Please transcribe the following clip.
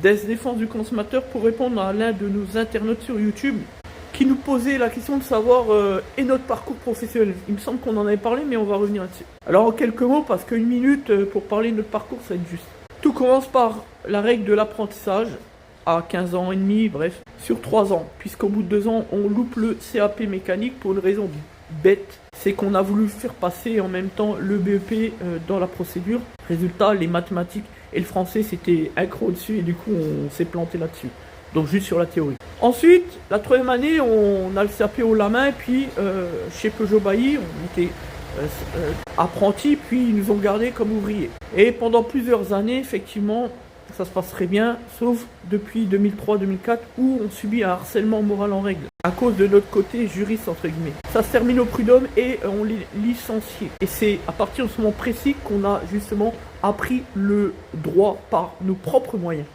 Desk Défense du consommateur pour répondre à l'un de nos internautes sur YouTube qui nous posait la question de savoir et notre parcours professionnel. Il me semble qu'on en avait parlé, mais on va revenir là-dessus. Alors en quelques mots, parce qu'une minute pour parler de notre parcours, ça va être juste. Tout commence par la règle de l'apprentissage à 15 ans et demi, bref, sur 3 ans. Puisqu'au bout de 2 ans, on loupe le CAP mécanique pour une raison bête. C'est qu'on a voulu faire passer en même temps le BEP dans la procédure. Résultat, les mathématiques et le français, c'était accro au-dessus et du coup, on s'est planté là-dessus. Donc juste sur la théorie. Ensuite, la 3e année, on a le CAP haut la main, et puis chez Peugeot Bailly, on était apprentis, puis ils nous ont gardés comme ouvriers. Et pendant plusieurs années, effectivement, ça se passe très bien, sauf depuis 2003-2004, où on subit un harcèlement moral en règle, à cause de notre côté juriste, entre guillemets. Ça se termine au prud'homme et on les licencie. Et c'est à partir de ce moment précis qu'on a justement appris le droit par nos propres moyens.